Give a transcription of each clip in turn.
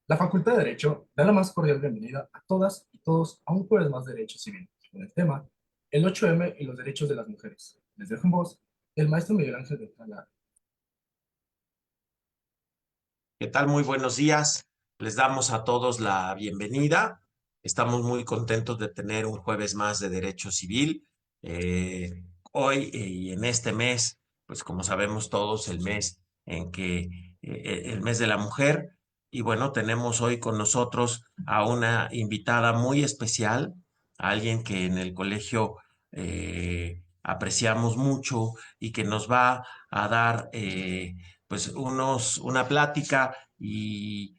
La Facultad de Derecho da la más cordial bienvenida a todas y todos a un jueves más de Derecho Civil, con el tema el 8M y los derechos de las mujeres. Les dejo en voz el maestro Miguel Ángel de Lara. ¿Qué tal? Muy buenos días. Les damos a todos la bienvenida. Estamos muy contentos de tener un jueves más de Derecho Civil. Hoy y en este mes, pues como sabemos todos, el mes el mes de la mujer. Y bueno, tenemos hoy con nosotros a una invitada muy especial, a alguien que en el colegio apreciamos mucho y que nos va a dar pues una plática y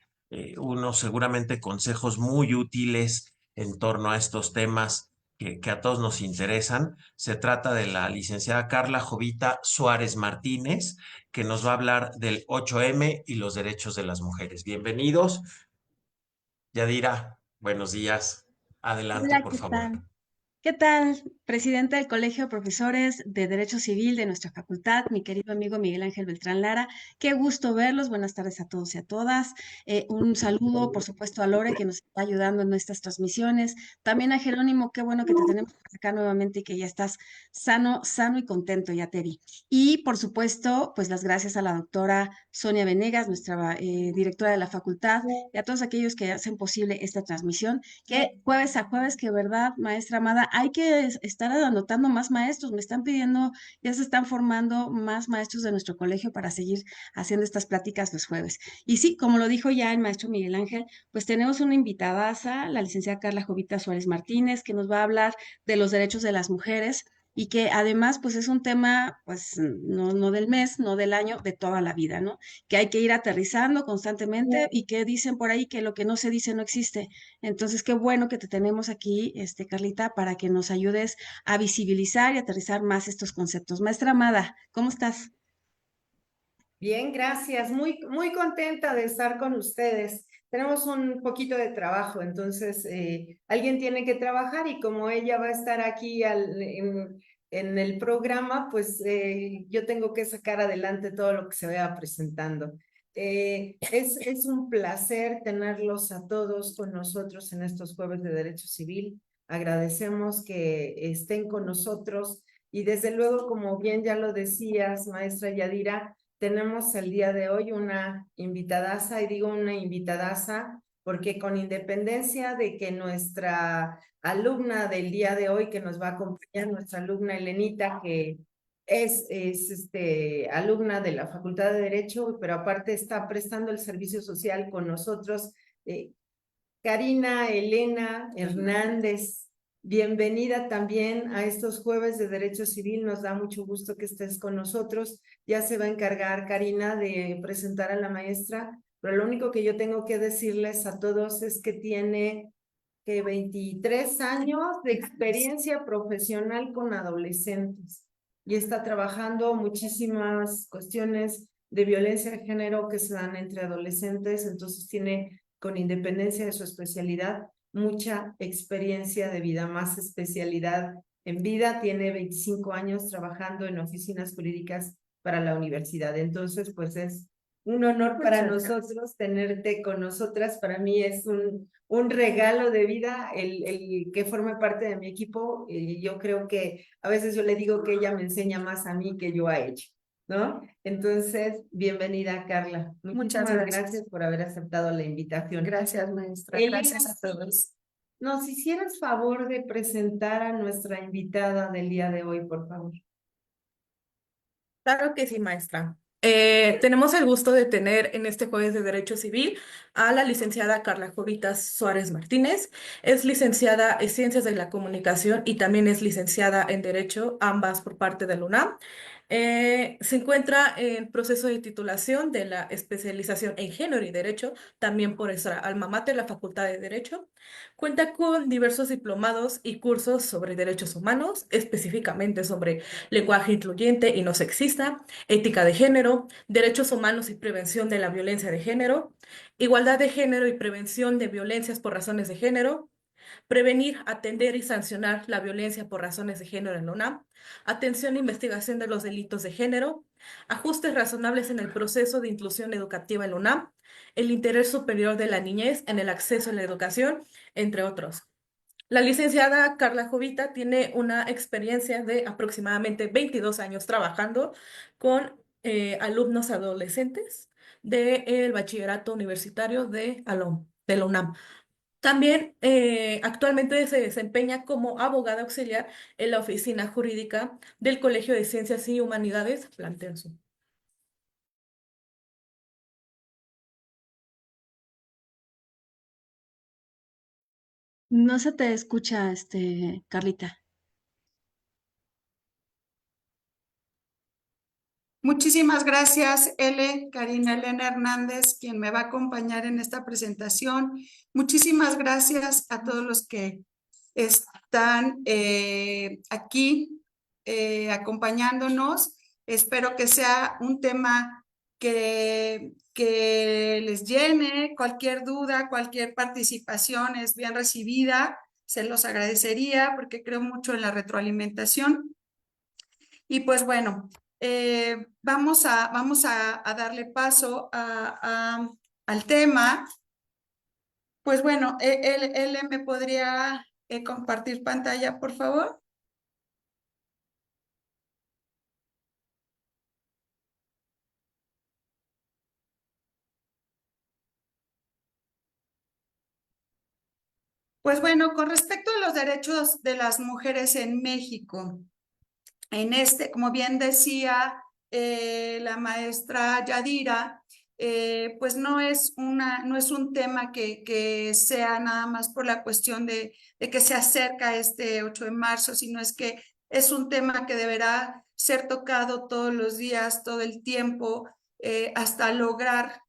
unos seguramente consejos muy útiles en torno a estos temas que a todos nos interesan. Se trata de la licenciada Carla Jovita Suárez Martínez, que nos va a hablar del 8M y los derechos de las mujeres. Bienvenidos. Yadira, buenos días. Adelante, Hola, por ¿qué favor. tal? ¿Qué tal, presidente del Colegio de Profesores de Derecho Civil de nuestra facultad, mi querido amigo Miguel Ángel Beltrán Lara? Qué gusto verlos. Buenas tardes a todos y a todas. Un saludo, por supuesto, a Lore, que nos está ayudando en nuestras transmisiones. También a Jerónimo, qué bueno que te tenemos por acá nuevamente y que ya estás sano y contento, ya te vi. Y, por supuesto, pues las gracias a la doctora Sonia Venegas, nuestra directora de la facultad, y a todos aquellos que hacen posible esta transmisión que jueves a jueves, que verdad, maestra amada, hay que estar anotando más maestros, me están pidiendo, ya se están formando más maestros de nuestro colegio para seguir haciendo estas pláticas los jueves. Y sí, como lo dijo ya el maestro Miguel Ángel, pues tenemos una invitadaza, la licenciada Carla Jovita Suárez Martínez, que nos va a hablar de los derechos de las mujeres y que además pues es un tema pues no del mes, no del año, de toda la vida, ¿no? Que hay que ir aterrizando constantemente y que dicen por ahí que lo que no se dice no existe. Entonces, qué bueno que te tenemos aquí, Carlita, para que nos ayudes a visibilizar y aterrizar más estos conceptos. Maestra Amada, ¿cómo estás? Bien, gracias. Muy contenta de estar con ustedes. Tenemos un poquito de trabajo, entonces alguien tiene que trabajar y como ella va a estar aquí en el programa, pues yo tengo que sacar adelante todo lo que se vaya presentando. Es un placer tenerlos a todos con nosotros en estos jueves de Derecho Civil. Agradecemos que estén con nosotros y desde luego, como bien ya lo decías, maestra Yadira, tenemos el día de hoy una invitadaza, y digo una invitadaza porque con independencia de que nuestra alumna del día de hoy que nos va a acompañar, nuestra alumna Elenita, que es alumna de la Facultad de Derecho, pero aparte está prestando el servicio social con nosotros, Karina Elena Hernández. Bienvenida también a estos jueves de Derecho Civil. Nos da mucho gusto que estés con nosotros. Ya se va a encargar Karina de presentar a la maestra, pero lo único que yo tengo que decirles a todos es que tiene 23 años de experiencia profesional con adolescentes y está trabajando muchísimas cuestiones de violencia de género que se dan entre adolescentes, entonces tiene, con independencia de su especialidad, mucha experiencia de vida, más especialidad en vida. Tiene 25 años trabajando en oficinas jurídicas para la universidad. Entonces, pues es un honor para nosotros tenerte con nosotras. Para mí es un regalo de vida el que forme parte de mi equipo. Yo creo que a veces yo le digo que ella me enseña más a mí que yo a ella, ¿no? Entonces, bienvenida, Carla. Muchísimas gracias por haber aceptado la invitación. Gracias, maestra. Elena, Gracias a todos. ¿nos hicieras favor de presentar a nuestra invitada del día de hoy, por favor? Claro que sí, maestra. Tenemos el gusto de tener en este jueves de Derecho Civil a la licenciada Carla Jovitas Suárez Martínez. Es licenciada en Ciencias de la Comunicación y también es licenciada en Derecho, ambas por parte de la UNAM. Se encuentra en proceso de titulación de la especialización en Género y Derecho, también por nuestra alma mater, la Facultad de Derecho. Cuenta con diversos diplomados y cursos sobre derechos humanos, específicamente sobre lenguaje incluyente y no sexista, ética de género, derechos humanos y prevención de la violencia de género, igualdad de género y prevención de violencias por razones de género, prevenir, atender y sancionar la violencia por razones de género en la UNAM, atención e investigación de los delitos de género, ajustes razonables en el proceso de inclusión educativa en la UNAM, el interés superior de la niñez en el acceso a la educación, entre otros. La licenciada Carla Jovita tiene una experiencia de aproximadamente 22 años trabajando con alumnos adolescentes del bachillerato universitario de la UNAM. También actualmente se desempeña como abogada auxiliar en la oficina jurídica del Colegio de Ciencias y Humanidades Plantenso. No se te escucha, Carlita. Muchísimas gracias, Karina Elena Hernández, quien me va a acompañar en esta presentación. Muchísimas gracias a todos los que están aquí acompañándonos. Espero que sea un tema que les llene. Cualquier duda, cualquier participación es bien recibida. Se los agradecería porque creo mucho en la retroalimentación. Y pues bueno, vamos a darle paso al tema. Pues bueno, él me podría compartir pantalla, por favor. Pues bueno, con respecto a los derechos de las mujeres en México, como bien decía la maestra Yadira, pues no es un tema que sea nada más por la cuestión de que se acerca este 8 de marzo, sino es que es un tema que deberá ser tocado todos los días, todo el tiempo, hasta lograr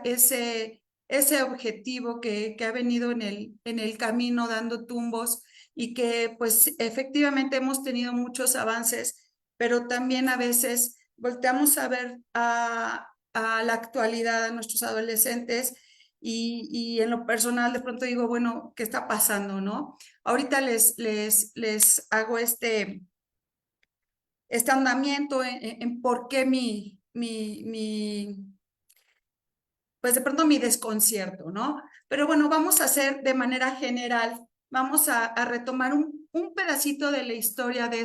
ese objetivo que ha venido en el camino dando tumbos y que pues efectivamente hemos tenido muchos avances, pero también a veces volteamos a ver a la actualidad, a nuestros adolescentes y en lo personal de pronto digo, bueno, ¿qué está pasando, no? Ahorita les hago este andamiento en por qué pues de pronto mi desconcierto, ¿no? Pero bueno, vamos a hacer de manera general, vamos a retomar un pedacito de la historia de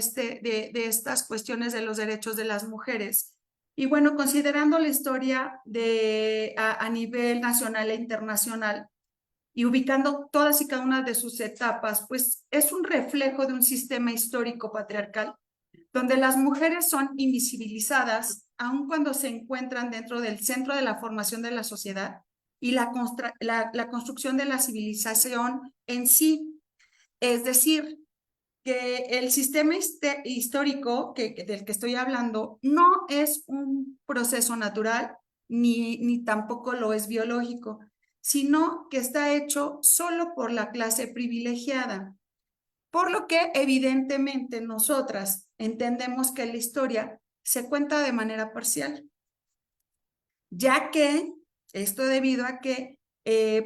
estas cuestiones de los derechos de las mujeres. Y bueno, considerando la historia a nivel nacional e internacional y ubicando todas y cada una de sus etapas, pues es un reflejo de un sistema histórico patriarcal donde las mujeres son invisibilizadas, aun cuando se encuentran dentro del centro de la formación de la sociedad y la construcción de la civilización en sí. Es decir, que el sistema histórico del que estoy hablando no es un proceso natural, ni tampoco lo es biológico, sino que está hecho solo por la clase privilegiada. Por lo que evidentemente nosotras entendemos que la historia se cuenta de manera parcial, ya que esto debido a que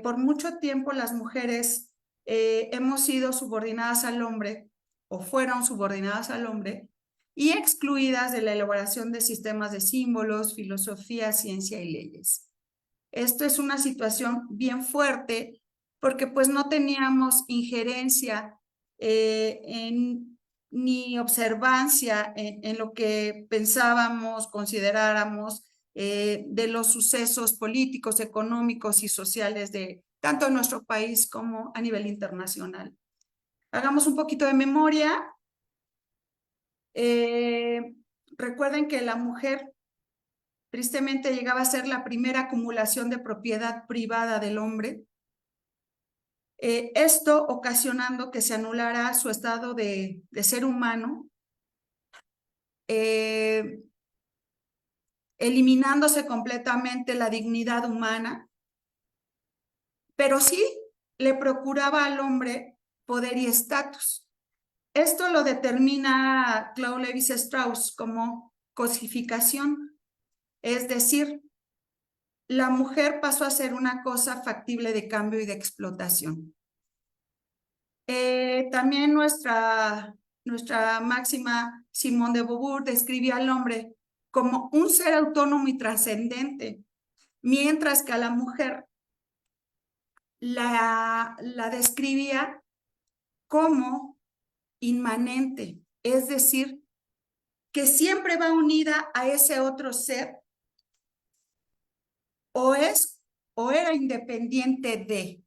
por mucho tiempo las mujeres hemos sido subordinadas al hombre o fueron subordinadas al hombre y excluidas de la elaboración de sistemas de símbolos, filosofía, ciencia y leyes. Esto es una situación bien fuerte porque pues no teníamos injerencia ni observancia en lo que pensábamos, consideráramos de los sucesos políticos, económicos y sociales de tanto en nuestro país como a nivel internacional. Hagamos un poquito de memoria. Recuerden que la mujer tristemente llegaba a ser la primera acumulación de propiedad privada del hombre. Esto ocasionando que se anulara su estado de ser humano, eliminándose completamente la dignidad humana, pero sí le procuraba al hombre poder y estatus. Esto lo determina Claude Lévi-Strauss como cosificación, es decir, la mujer pasó a ser una cosa factible de cambio y de explotación. También nuestra máxima Simone de Beauvoir describía al hombre como un ser autónomo y trascendente, mientras que a la mujer la describía como inmanente, es decir, que siempre va unida a ese otro ser, o era independiente de.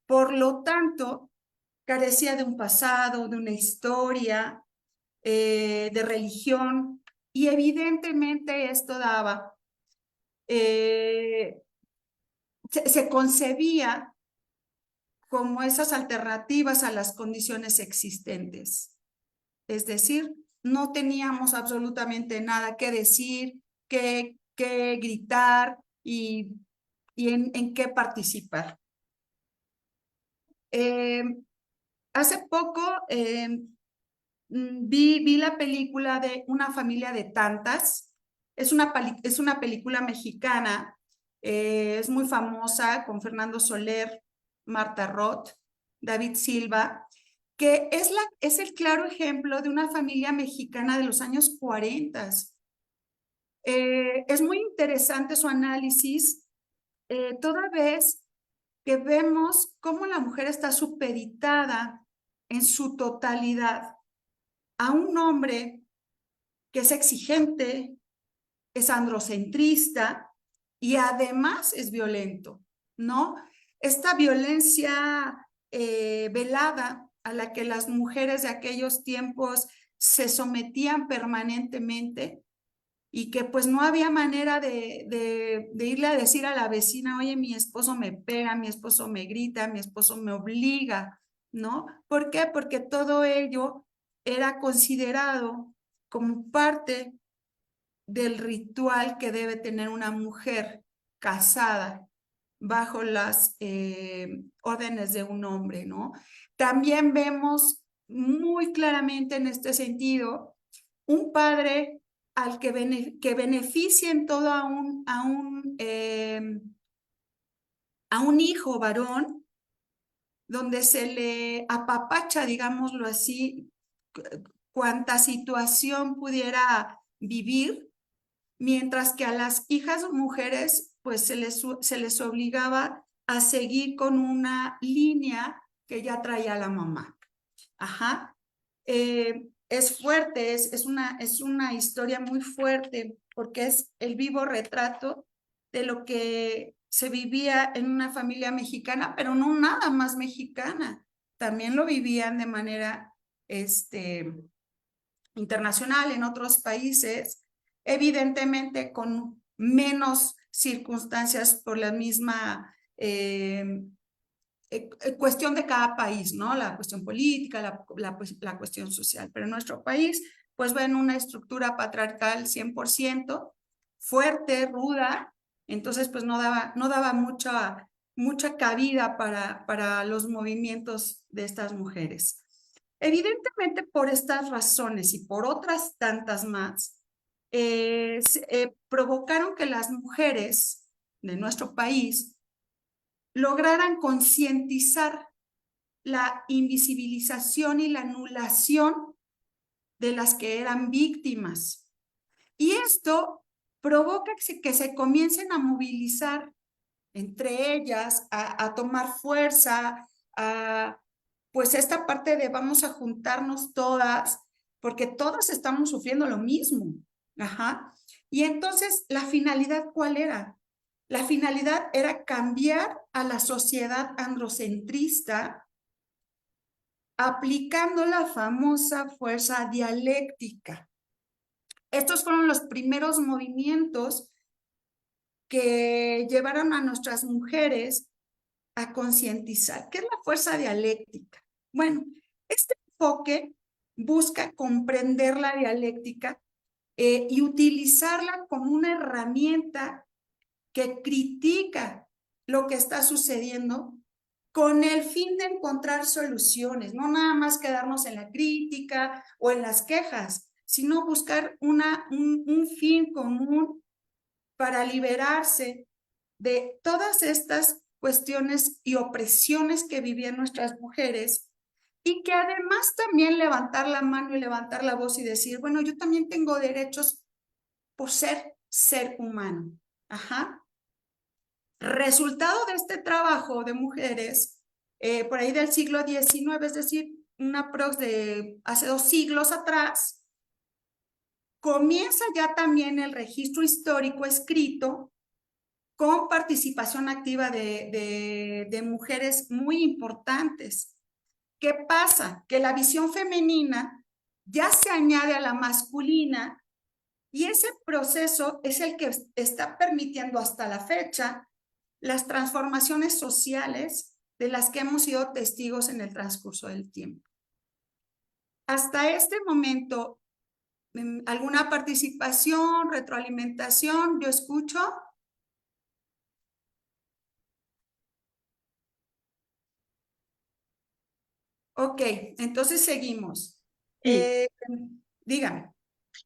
Por lo tanto, carecía de un pasado, de una historia, de religión, y evidentemente esto daba, se concebía como esas alternativas a las condiciones existentes. Es decir, no teníamos absolutamente nada que decir, que gritar y en qué participar. Hace poco vi la película de Una familia de tantas. Es una película mexicana, es muy famosa, con Fernando Soler, Marta Roth, David Silva, que es el claro ejemplo de una familia mexicana de los años 40. Es muy interesante su análisis, toda vez que vemos cómo la mujer está supeditada en su totalidad a un hombre que es exigente, es androcentrista y además es violento, ¿no? Esta violencia velada a la que las mujeres de aquellos tiempos se sometían permanentemente y que pues no había manera de irle a decir a la vecina, oye, mi esposo me pega, mi esposo me grita, mi esposo me obliga, ¿no? ¿Por qué? Porque todo ello era considerado como parte del ritual que debe tener una mujer casada bajo las órdenes de un hombre, ¿no? También vemos muy claramente en este sentido un padre al que beneficia en todo a un hijo varón, donde se le apapacha, digámoslo así, cuanta situación pudiera vivir, mientras que a las hijas mujeres pues se les obligaba a seguir con una línea que ya traía la mamá. Ajá. Es fuerte, es una historia muy fuerte, porque es el vivo retrato de lo que se vivía en una familia mexicana, pero no nada más mexicana, también lo vivían de manera internacional en otros países, evidentemente con menos circunstancias por la misma cuestión de cada país, ¿no? La cuestión política, la cuestión social. Pero en nuestro país, pues ven una estructura patriarcal 100%, fuerte, ruda, entonces pues no daba mucha cabida para los movimientos de estas mujeres. Evidentemente, por estas razones y por otras tantas más, provocaron que las mujeres de nuestro país lograran concientizar la invisibilización y la anulación de las que eran víctimas. Y esto provoca que se comiencen a movilizar entre ellas, a tomar fuerza, pues esta parte de vamos a juntarnos todas, porque todas estamos sufriendo lo mismo. Ajá. Y entonces, ¿la finalidad cuál era? La finalidad era cambiar a la sociedad androcentrista aplicando la famosa fuerza dialéctica. Estos fueron los primeros movimientos que llevaron a nuestras mujeres a concientizar. ¿Qué es la fuerza dialéctica? Bueno, este enfoque busca comprender la dialéctica y utilizarla como una herramienta que critica lo que está sucediendo con el fin de encontrar soluciones, no nada más quedarnos en la crítica o en las quejas, sino buscar un fin común para liberarse de todas estas cuestiones y opresiones que vivían nuestras mujeres y que además también levantar la mano y levantar la voz y decir, bueno, yo también tengo derechos por ser humano. Ajá. Resultado de este trabajo de mujeres, por ahí del siglo XIX, es decir, una prox de hace 2 siglos atrás, comienza ya también el registro histórico escrito con participación activa de mujeres muy importantes. ¿Qué pasa? Que la visión femenina ya se añade a la masculina y ese proceso es el que está permitiendo hasta la fecha las transformaciones sociales de las que hemos sido testigos en el transcurso del tiempo. Hasta este momento, ¿alguna participación, retroalimentación? ¿Yo escucho? Ok, entonces seguimos. Sí. Dígame.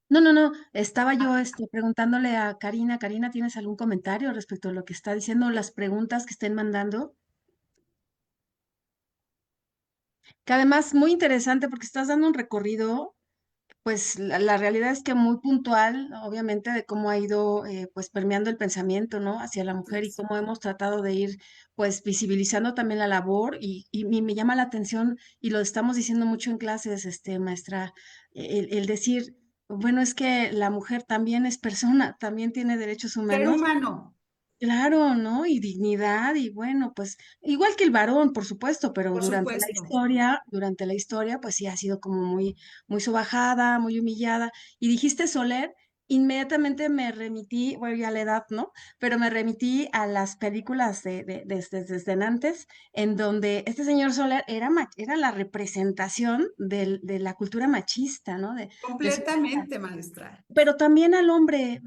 No, estaba yo preguntándole a Karina. Karina, ¿tienes algún comentario respecto a lo que está diciendo, las preguntas que estén mandando? Que además muy interesante porque estás dando un recorrido, pues la realidad es que muy puntual, obviamente, de cómo ha ido pues permeando el pensamiento, ¿no? Hacia la mujer y cómo hemos tratado de ir pues visibilizando también la labor y me llama la atención y lo estamos diciendo mucho en clases, maestra, el decir, bueno, es que la mujer también es persona, también tiene derechos Ser humanos. humano, Claro, ¿no? Y dignidad, y bueno, pues igual que el varón, por supuesto, pero por supuesto. durante la historia, pues sí ha sido como muy, muy sobajada, muy humillada. Y dijiste Soler, inmediatamente me remití, bueno, ya la edad, ¿no? Pero me remití a las películas desde antes, en donde este señor Soler era la representación de la cultura machista, ¿no? De su Completamente, maestra. pero también al hombre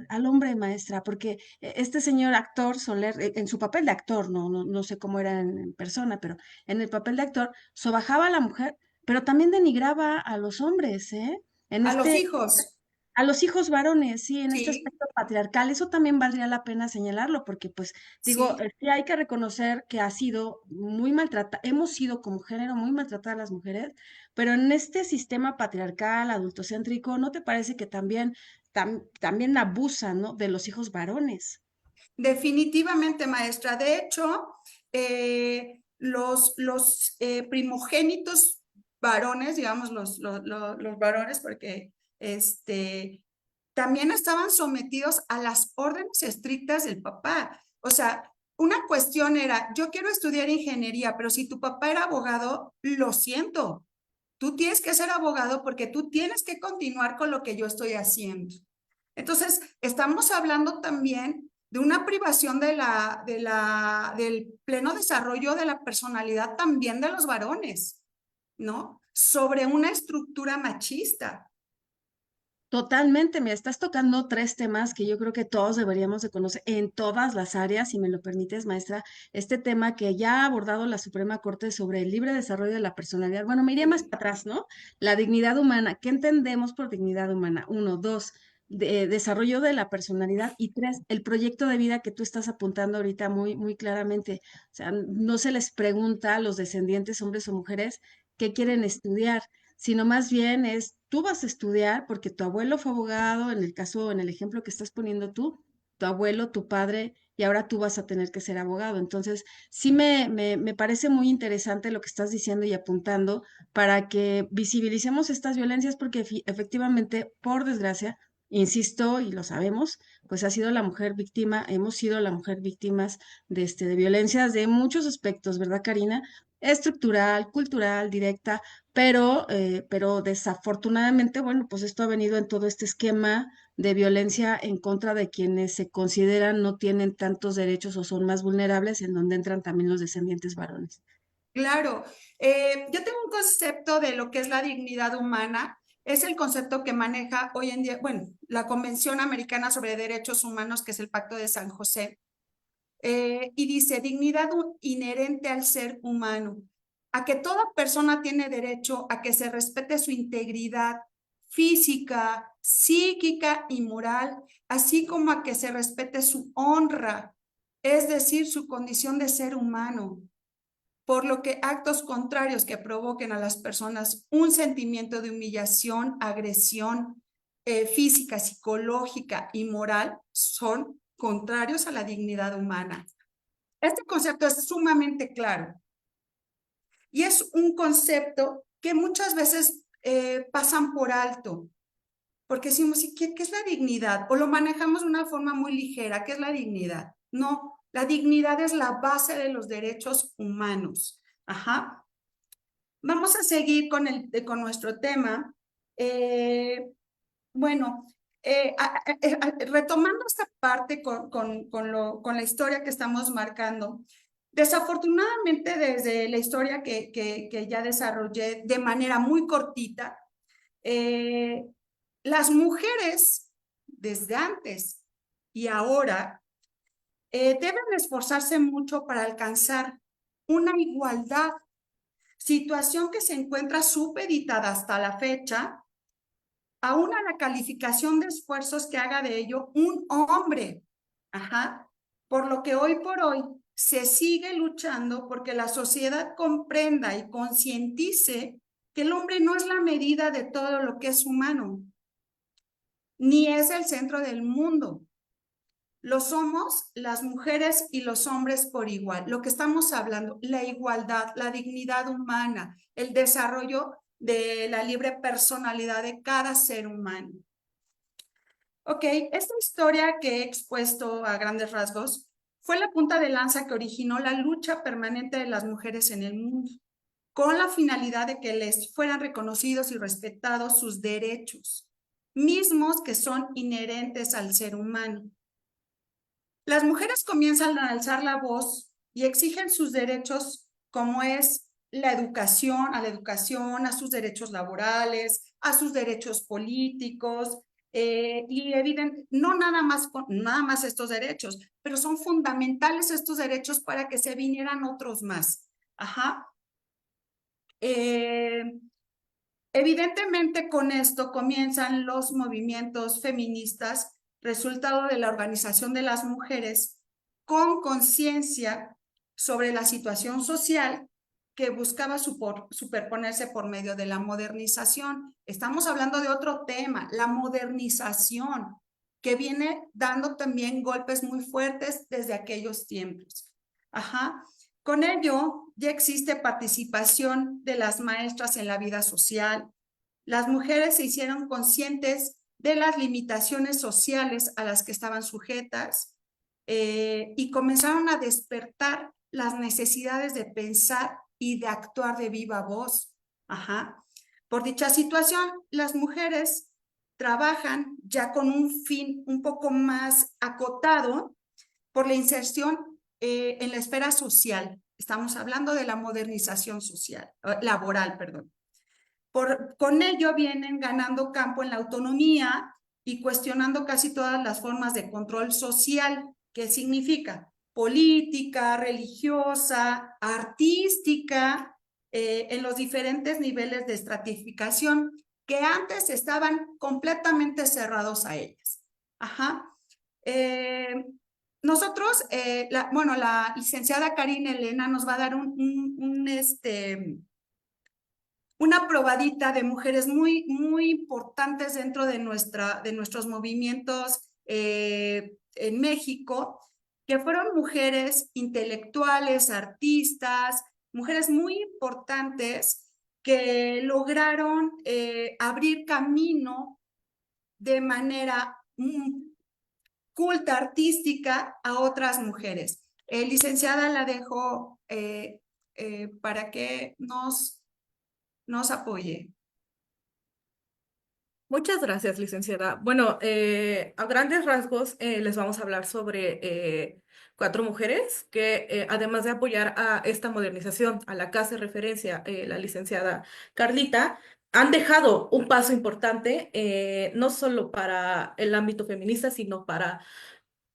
maestra, porque este señor actor Soler, en su papel de actor, no sé cómo era en persona, pero en el papel de actor, sobajaba a la mujer, pero también denigraba a los hombres, ¿eh? En A los este, hijos, a los hijos varones, sí, en este sí, aspecto patriarcal, eso también valdría la pena señalarlo, porque pues digo, sí. sí hay que reconocer que ha sido muy maltratada, hemos sido como género muy maltratadas las mujeres, pero en este sistema patriarcal, adultocéntrico, ¿no te parece que también, también abusan, ¿no? De los hijos varones? Definitivamente, maestra. De hecho, los primogénitos varones, digamos los varones, porque también estaban sometidos a las órdenes estrictas del papá. O sea, una cuestión era, yo quiero estudiar ingeniería, pero si tu papá era abogado, lo siento, tú tienes que ser abogado porque tú tienes que continuar con lo que yo estoy haciendo. Entonces, estamos hablando también de una privación del pleno desarrollo de la personalidad también de los varones, ¿no? Sobre una estructura machista. Totalmente, me estás tocando tres temas que yo creo que todos deberíamos de conocer en todas las áreas, si me lo permites, maestra. Este tema que ya ha abordado la Suprema Corte sobre el libre desarrollo de la personalidad. Bueno, me iría más para atrás, ¿no? La dignidad humana. ¿Qué entendemos por dignidad humana? Uno, dos, desarrollo de la personalidad y tres, el proyecto de vida que tú estás apuntando ahorita muy, muy claramente. O sea, no se les pregunta a los descendientes, hombres o mujeres, qué quieren estudiar, sino más bien es, tú vas a estudiar porque tu abuelo fue abogado, en el caso, en el ejemplo que estás poniendo tú, tu abuelo, tu padre, y ahora tú vas a tener que ser abogado. Entonces, sí me parece muy interesante lo que estás diciendo y apuntando para que visibilicemos estas violencias porque efectivamente, por desgracia, insisto, y lo sabemos, pues ha sido la mujer víctima, hemos sido la mujer víctimas de violencias de muchos aspectos, ¿verdad, Karina? Estructural, cultural, directa, pero desafortunadamente, bueno, pues esto ha venido en todo este esquema de violencia en contra de quienes se consideran no tienen tantos derechos o son más vulnerables, en donde entran también los descendientes varones. Claro, yo tengo un concepto de lo que es la dignidad humana. Es el concepto que maneja hoy en día, bueno, la Convención Americana sobre Derechos Humanos, que es el Pacto de San José. Y dice, dignidad inherente al ser humano, a que toda persona tiene derecho a que se respete su integridad física, psíquica y moral, así como a que se respete su honra, es decir, su condición de ser humano. por lo que actos contrarios que provoquen a las personas un sentimiento de humillación, agresión física, psicológica y moral son contrarios a la dignidad humana. Este concepto es sumamente claro y es un concepto que muchas veces pasan por alto, porque decimos, ¿qué es la dignidad? O lo manejamos de una forma muy ligera, ¿qué es la dignidad? No, la dignidad es la base de los derechos humanos. Ajá. Vamos a seguir con nuestro tema. Bueno, retomando esta parte con la historia que estamos marcando, desafortunadamente desde la historia que ya desarrollé de manera muy cortita, las mujeres desde antes y ahora deben esforzarse mucho para alcanzar una igualdad, situación que se encuentra supeditada hasta la fecha aún a la calificación de esfuerzos que haga de ello un hombre. Ajá. Por lo que hoy por hoy se sigue luchando porque la sociedad comprenda y concientice que el hombre no es la medida de todo lo que es humano, ni es el centro del mundo. Lo somos las mujeres y los hombres por igual. Lo que estamos hablando, la igualdad, la dignidad humana, el desarrollo de la libre personalidad de cada ser humano. Ok, esta historia que he expuesto a grandes rasgos fue la punta de lanza que originó la lucha permanente de las mujeres en el mundo, con la finalidad de que les fueran reconocidos y respetados sus derechos, mismos que son inherentes al ser humano. Las mujeres comienzan a alzar la voz y exigen sus derechos, como es la educación, a sus derechos laborales, a sus derechos políticos, y evidente, no nada más estos derechos, pero son fundamentales estos derechos para que se vinieran otros más. Ajá. Evidentemente con esto comienzan los movimientos feministas, resultado de la organización de las mujeres con conciencia sobre la situación social que buscaba superponerse por medio de la modernización. Estamos hablando de otro tema, la modernización, que viene dando también golpes muy fuertes desde aquellos tiempos. Ajá. Con ello, ya existe participación de las maestras en la vida social. Las mujeres se hicieron conscientes de las limitaciones sociales a las que estaban sujetas y comenzaron a despertar las necesidades de pensar y de actuar de viva voz. Ajá. Por dicha situación, las mujeres trabajan ya con un fin un poco más acotado por la inserción en la esfera social. Estamos hablando de la modernización social, laboral, perdón. Con ello vienen ganando campo en la autonomía y cuestionando casi todas las formas de control social. ¿Qué significa? Política, religiosa, artística, en los diferentes niveles de estratificación que antes estaban completamente cerrados a ellas. Ajá. Nosotros, la licenciada Karina Elena nos va a dar una probadita de mujeres muy, muy importantes dentro de nuestros movimientos en México, que fueron mujeres intelectuales, artistas, mujeres muy importantes que lograron abrir camino de manera culta, artística a otras mujeres. Licenciada, la dejo para que nos apoye. Muchas gracias, licenciada. Bueno, a grandes rasgos les vamos a hablar sobre 4 mujeres que, además de apoyar a esta modernización a la que hace referencia la licenciada Carlita, han dejado un paso importante, no solo para el ámbito feminista, sino para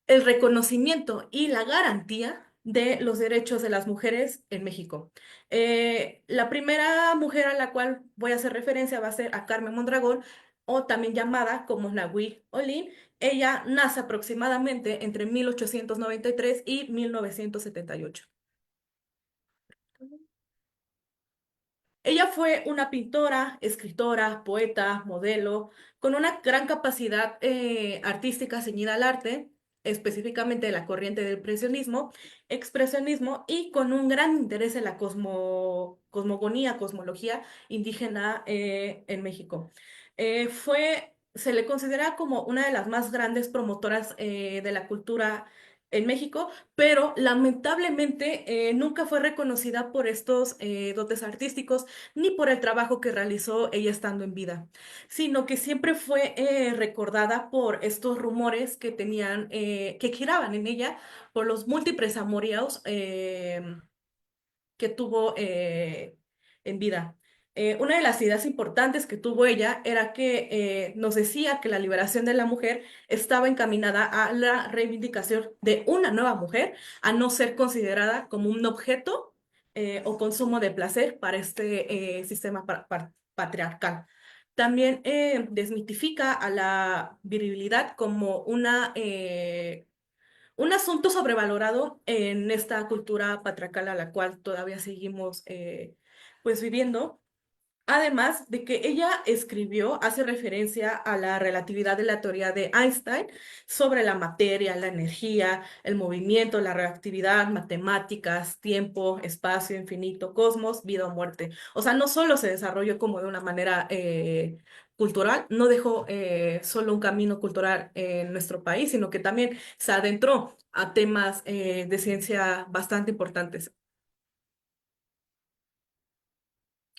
el reconocimiento y la garantía de los derechos de las mujeres en México. La primera mujer a la cual voy a hacer referencia va a ser a Carmen Mondragón, o también llamada como Nahui Olin. Ella nace aproximadamente entre 1893 y 1978. Ella fue una pintora, escritora, poeta, modelo, con una gran capacidad artística ceñida al arte, específicamente de la corriente del impresionismo, expresionismo y con un gran interés en la cosmogonía, cosmología indígena en México. Se le considera como una de las más grandes promotoras de la cultura en México, pero lamentablemente nunca fue reconocida por estos dotes artísticos ni por el trabajo que realizó ella estando en vida, sino que siempre fue recordada por estos rumores que tenían, que giraban en ella por los múltiples amoríos que tuvo en vida. Una de las ideas importantes que tuvo ella era que nos decía que la liberación de la mujer estaba encaminada a la reivindicación de una nueva mujer, a no ser considerada como un objeto o consumo de placer para este sistema patriarcal. También desmitifica a la virilidad como un asunto sobrevalorado en esta cultura patriarcal a la cual todavía seguimos pues viviendo. Además de que ella escribió, hace referencia a la relatividad de la teoría de Einstein sobre la materia, la energía, el movimiento, la reactividad, matemáticas, tiempo, espacio, infinito, cosmos, vida o muerte. O sea, no solo se desarrolló como de una manera cultural, no dejó solo un camino cultural en nuestro país, sino que también se adentró a temas de ciencia bastante importantes.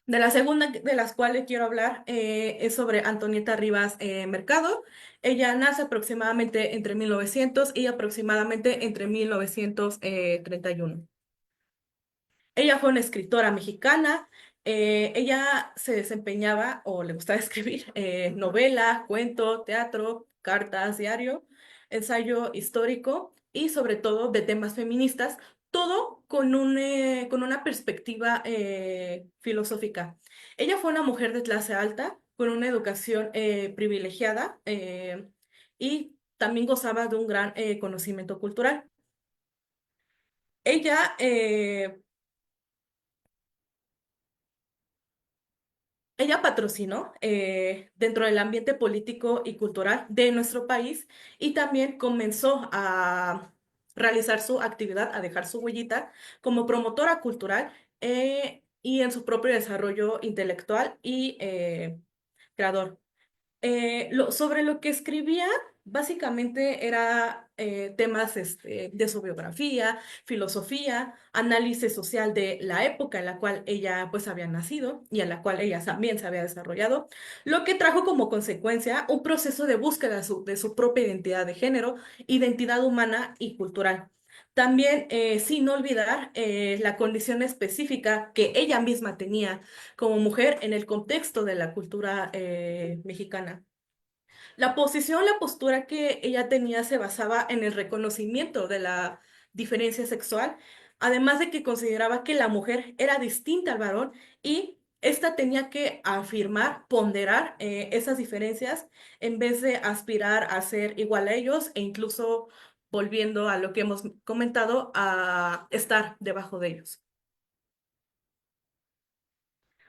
De la segunda de las cuales quiero hablar es sobre Antonieta Rivas Mercado. Ella nace aproximadamente entre 1900 y aproximadamente entre 1931. Ella fue una escritora mexicana. Ella se desempeñaba o le gustaba escribir novela, cuento, teatro, cartas, diario, ensayo histórico y sobre todo de temas feministas, todo con una perspectiva filosófica. Ella fue una mujer de clase alta, con una educación privilegiada y también gozaba de un gran conocimiento cultural. Ella Ella patrocinó dentro del ambiente político y cultural de nuestro país y también comenzó a realizar su actividad, a dejar su huellita como promotora cultural y en su propio desarrollo intelectual y creador. Sobre lo que escribía, básicamente era temas de su biografía, filosofía, análisis social de la época en la cual ella pues había nacido y en la cual ella también se había desarrollado, lo que trajo como consecuencia un proceso de búsqueda de su propia identidad de género, identidad humana y cultural. También, sin olvidar la condición específica que ella misma tenía como mujer en el contexto de la cultura mexicana. La postura que ella tenía se basaba en el reconocimiento de la diferencia sexual, además de que consideraba que la mujer era distinta al varón y ésta tenía que afirmar, ponderar esas diferencias en vez de aspirar a ser igual a ellos e incluso volviendo a lo que hemos comentado, a estar debajo de ellos.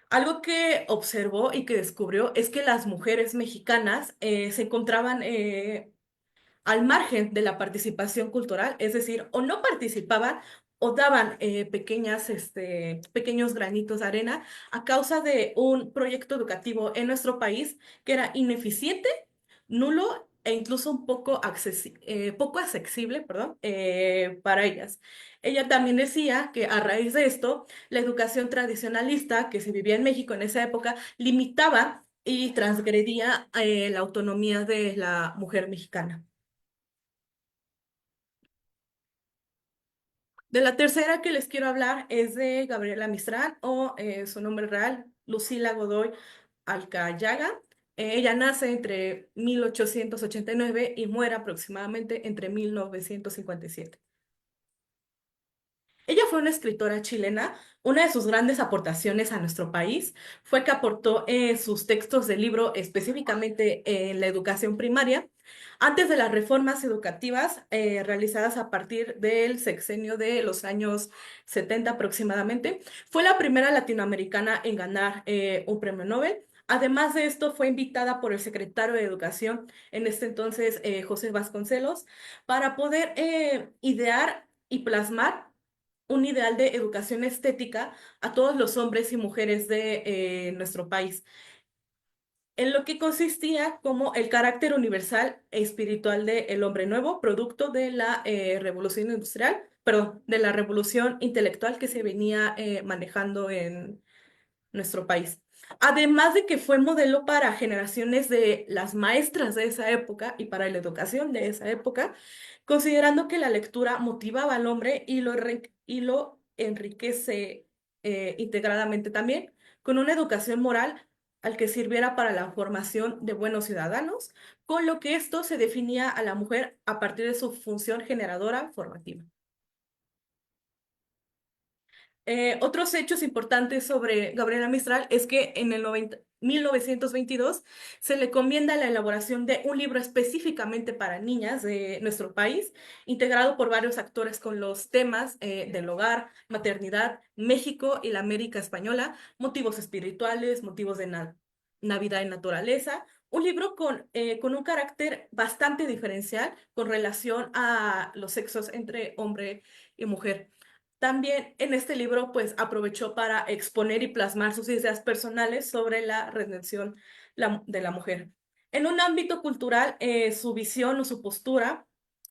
Algo que observó y que descubrió es que las mujeres mexicanas se encontraban al margen de la participación cultural, es decir, o no participaban o daban pequeños granitos de arena a causa de un proyecto educativo en nuestro país que era ineficiente, nulo e incluso un poco accesible, perdón, para ellas. Ella también decía que a raíz de esto, la educación tradicionalista que se vivía en México en esa época limitaba y transgredía la autonomía de la mujer mexicana. De la tercera que les quiero hablar es de Gabriela Mistral o su nombre real, Lucila Godoy Alcayaga. Ella nace entre 1889 y muere aproximadamente entre 1957. Ella fue una escritora chilena. Una de sus grandes aportaciones a nuestro país fue que aportó sus textos de libro específicamente en la educación primaria antes de las reformas educativas realizadas a partir del sexenio de los años 70 aproximadamente. Fue la primera latinoamericana en ganar un premio Nobel. Además de esto, fue invitada por el secretario de Educación, en este entonces José Vasconcelos, para poder idear y plasmar un ideal de educación estética a todos los hombres y mujeres de nuestro país, en lo que consistía como el carácter universal e espiritual del hombre nuevo, producto de la revolución industrial, perdón, de la revolución intelectual que se venía manejando en nuestro país. Además de que fue modelo para generaciones de las maestras de esa época y para la educación de esa época, considerando que la lectura motivaba al hombre y lo enriquece integradamente también, con una educación moral al que sirviera para la formación de buenos ciudadanos, con lo que esto se definía a la mujer a partir de su función generadora formativa. Otros hechos importantes sobre Gabriela Mistral es que en el 1922 se le comienda la elaboración de un libro específicamente para niñas de nuestro país, integrado por varios actores con los temas del hogar, maternidad, México y la América Española, motivos espirituales, motivos de Navidad y naturaleza. Un libro con un carácter bastante diferencial con relación a los sexos entre hombre y mujer. También en este libro, pues aprovechó para exponer y plasmar sus ideas personales sobre la redención de la mujer. En un ámbito cultural, su visión o su postura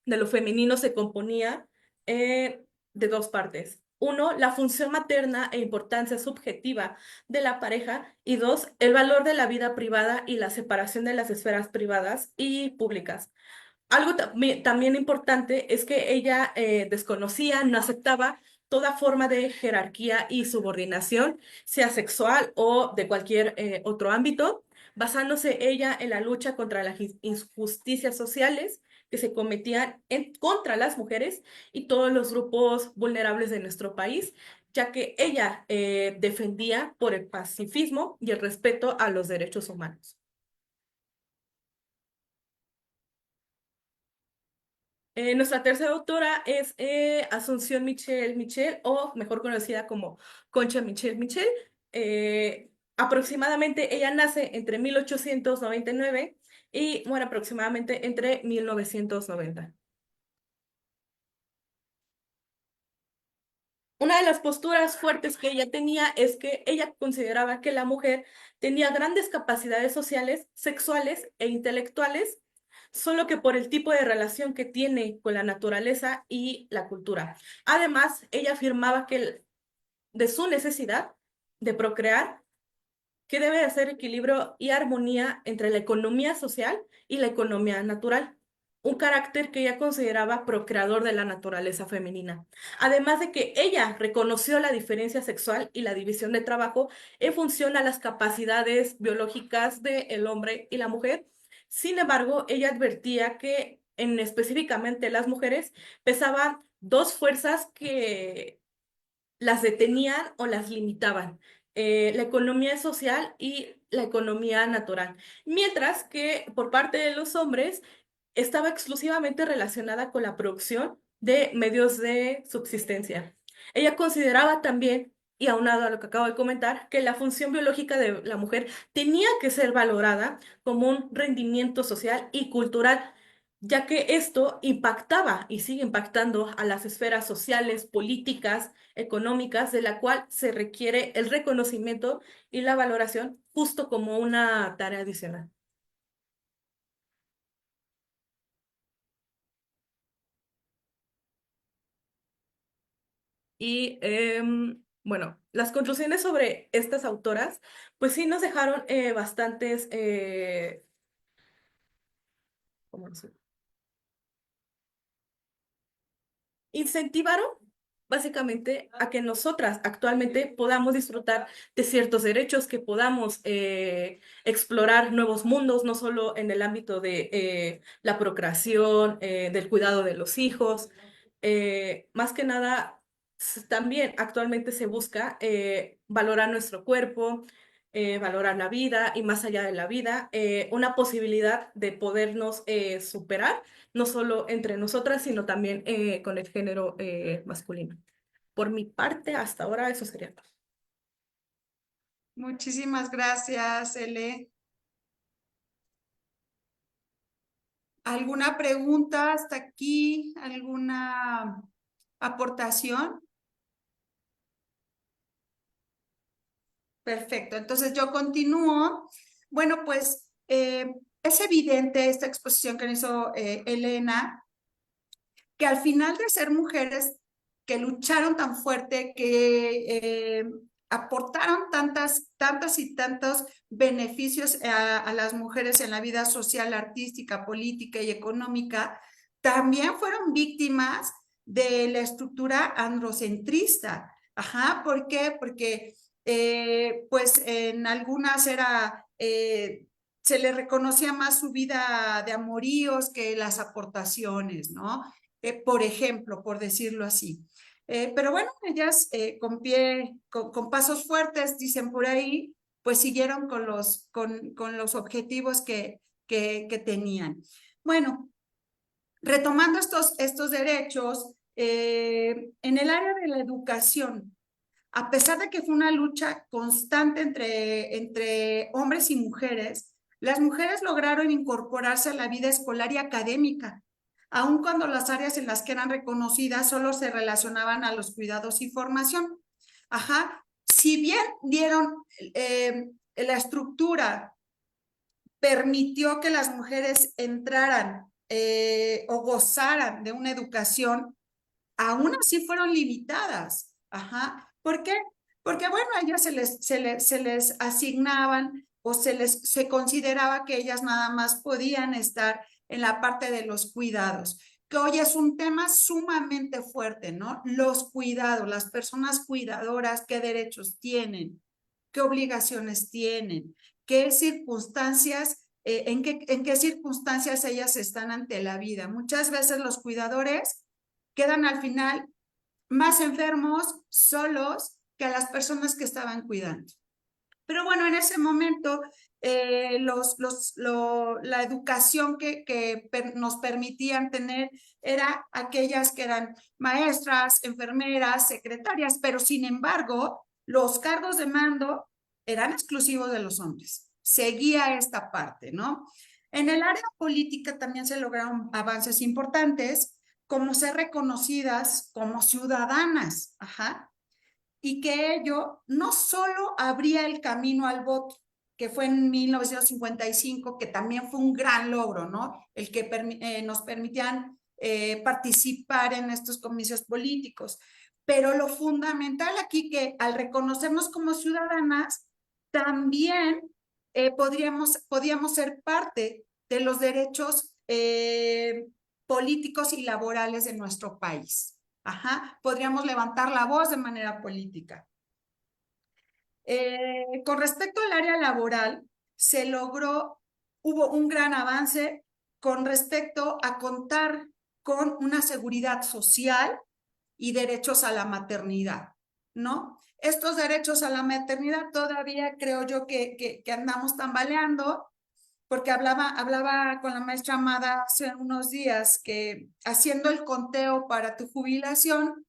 de lo femenino se componía de dos partes. Uno, la función materna e importancia subjetiva de la pareja. Y dos, el valor de la vida privada y la separación de las esferas privadas y públicas. Algo también importante es que ella desconocía, no aceptaba toda forma de jerarquía y subordinación, sea sexual o de cualquier otro ámbito, basándose ella en la lucha contra las injusticias sociales que se cometían contra las mujeres y todos los grupos vulnerables de nuestro país, ya que ella defendía por el pacifismo y el respeto a los derechos humanos. Nuestra tercera autora es Asunción Michel Michel, o mejor conocida como Concha Michel Michel. Aproximadamente ella nace entre 1899 y muere aproximadamente entre 1990. Una de las posturas fuertes que ella tenía es que ella consideraba que la mujer tenía grandes capacidades sociales, sexuales e intelectuales, solo que por el tipo de relación que tiene con la naturaleza y la cultura. Además, ella afirmaba que de su necesidad de procrear, que debe de hacer equilibrio y armonía entre la economía social y la economía natural, un carácter que ella consideraba procreador de la naturaleza femenina. Además de que ella reconoció la diferencia sexual y la división de trabajo en función a las capacidades biológicas del hombre y la mujer. Sin embargo, ella advertía que específicamente las mujeres pesaban dos fuerzas que las detenían o las limitaban, la economía social y la economía natural, mientras que por parte de los hombres estaba exclusivamente relacionada con la producción de medios de subsistencia. Ella consideraba también, y aunado a lo que acabo de comentar, que la función biológica de la mujer tenía que ser valorada como un rendimiento social y cultural, ya que esto impactaba y sigue impactando a las esferas sociales, políticas, económicas, de la cual se requiere el reconocimiento y la valoración justo como una tarea adicional. Y bueno, las conclusiones sobre estas autoras, pues sí nos dejaron bastantes, ¿cómo decirlo? Incentivaron básicamente a que nosotras actualmente podamos disfrutar de ciertos derechos, que podamos explorar nuevos mundos, no solo en el ámbito de la procreación, del cuidado de los hijos, más que nada También actualmente se busca valorar nuestro cuerpo, valorar la vida y más allá de la vida, una posibilidad de podernos superar, no solo entre nosotras, sino también con el género masculino. Por mi parte, hasta ahora eso sería todo. Muchísimas gracias, Ele. ¿Alguna pregunta hasta aquí? ¿Alguna aportación? Perfecto, entonces yo continúo. Bueno, pues es evidente esta exposición que hizo Elena, que al final de ser mujeres que lucharon tan fuerte, que aportaron tantas y tantos beneficios a las mujeres en la vida social, artística, política y económica, también fueron víctimas de la estructura androcentrista. Ajá, ¿por qué? Porque pues en algunas se le reconocía más su vida de amoríos que las aportaciones, ¿no? Por ejemplo, por decirlo así. Pero bueno, ellas con pasos fuertes, dicen por ahí, pues siguieron con los objetivos que tenían. Bueno, retomando estos derechos, en el área de la educación, a pesar de que fue una lucha constante entre hombres y mujeres, las mujeres lograron incorporarse a la vida escolar y académica, aun cuando las áreas en las que eran reconocidas solo se relacionaban a los cuidados y formación. Ajá, si bien la estructura permitió que las mujeres entraran o gozaran de una educación, aún así fueron limitadas. Ajá. ¿Por qué? Porque, bueno, a ellas se les asignaban o se consideraba que ellas nada más podían estar en la parte de los cuidados, que hoy es un tema sumamente fuerte, ¿no? Los cuidados, las personas cuidadoras, ¿qué derechos tienen? ¿Qué obligaciones tienen? ¿Qué circunstancias, en qué circunstancias ellas están ante la vida? Muchas veces los cuidadores quedan al final más enfermos, solos, que a las personas que estaban cuidando. Pero bueno, en ese momento, la educación que nos permitían tener era aquellas que eran maestras, enfermeras, secretarias, pero sin embargo, los cargos de mando eran exclusivos de los hombres. Seguía esta parte, ¿no? En el área política también se lograron avances importantes, como ser reconocidas como ciudadanas, ajá, y que ello no solo abría el camino al voto, que fue en 1955, que también fue un gran logro, ¿no? El que nos permitían participar en estos comicios políticos. Pero lo fundamental aquí que al reconocernos como ciudadanas, también podíamos ser parte de los derechos políticos y laborales de nuestro país. Ajá, podríamos levantar la voz de manera política. Con respecto al área laboral, hubo un gran avance con respecto a contar con una seguridad social y derechos a la maternidad, ¿no? Estos derechos a la maternidad todavía creo yo que andamos tambaleando, porque hablaba con la maestra Amada hace unos días que haciendo el conteo para tu jubilación,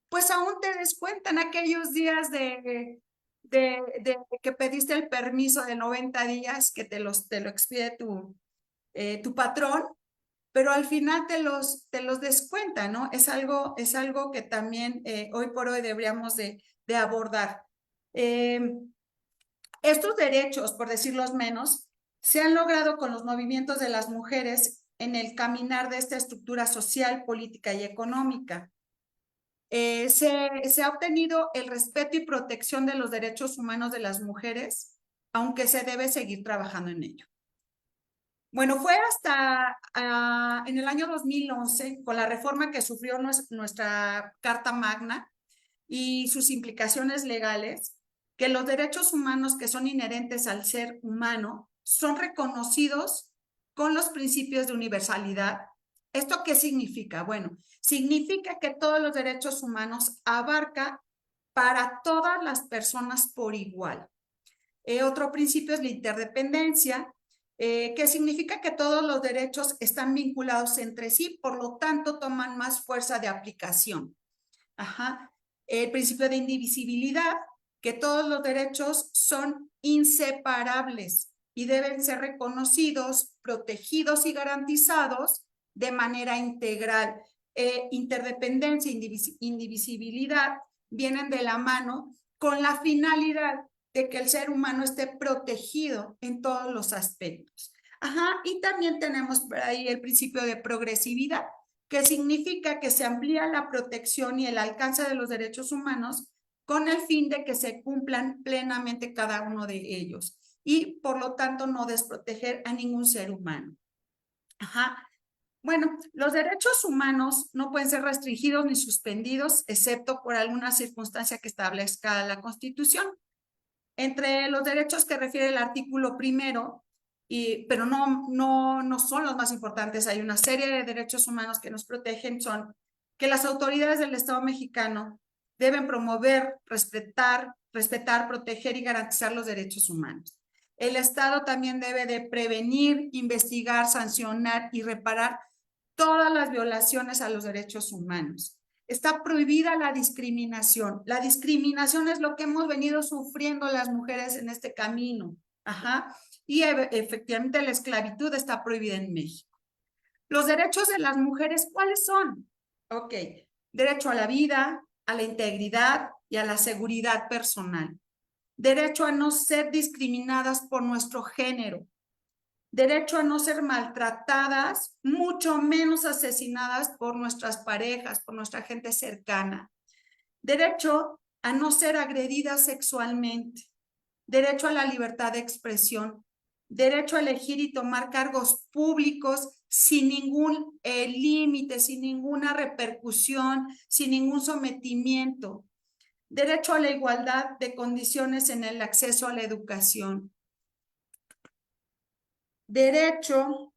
pues aún te descuentan aquellos días de que pediste el permiso de 90 días que te lo expide tu patrón, pero al final te los descuentan, ¿no? Es algo que también hoy por hoy deberíamos de abordar. Estos derechos, por decirlos menos, se han logrado con los movimientos de las mujeres en el caminar de esta estructura social, política y económica. Se ha obtenido el respeto y protección de los derechos humanos de las mujeres, aunque se debe seguir trabajando en ello. Bueno, fue hasta en el año 2011, con la reforma que sufrió nuestra Carta Magna y sus implicaciones legales, que los derechos humanos que son inherentes al ser humano son reconocidos con los principios de universalidad, ¿Esto qué significa? Bueno, significa que todos los derechos humanos abarca para todas las personas por igual. Otro principio es la interdependencia, que significa que todos los derechos están vinculados entre sí, por lo tanto toman más fuerza de aplicación. Ajá. El principio de indivisibilidad, que todos los derechos son inseparables y deben ser reconocidos, protegidos y garantizados de manera integral. Interdependencia e indivisibilidad vienen de la mano con la finalidad de que el ser humano esté protegido en todos los aspectos. Ajá, y también tenemos por ahí el principio de progresividad, que significa que se amplía la protección y el alcance de los derechos humanos con el fin de que se cumplan plenamente cada uno de ellos y por lo tanto no desproteger a ningún ser humano. Ajá. Bueno, los derechos humanos no pueden ser restringidos ni suspendidos, excepto por alguna circunstancia que establezca la Constitución. Entre los derechos que refiere el artículo primero, pero no son los más importantes, hay una serie de derechos humanos que nos protegen, son que las autoridades del Estado mexicano deben promover, respetar, proteger y garantizar los derechos humanos. El Estado también debe de prevenir, investigar, sancionar y reparar todas las violaciones a los derechos humanos. Está prohibida la discriminación. La discriminación es lo que hemos venido sufriendo las mujeres en este camino. Ajá. Y efectivamente la esclavitud está prohibida en México. Los derechos de las mujeres, ¿cuáles son? Ok. Derecho a la vida, a la integridad y a la seguridad personal. Derecho a no ser discriminadas por nuestro género. Derecho a no ser maltratadas, mucho menos asesinadas por nuestras parejas, por nuestra gente cercana. Derecho a no ser agredidas sexualmente. Derecho a la libertad de expresión. Derecho a elegir y tomar cargos públicos sin ningún límite, sin ninguna repercusión, sin ningún sometimiento. Derecho a la igualdad de condiciones en el acceso a la educación. Derecho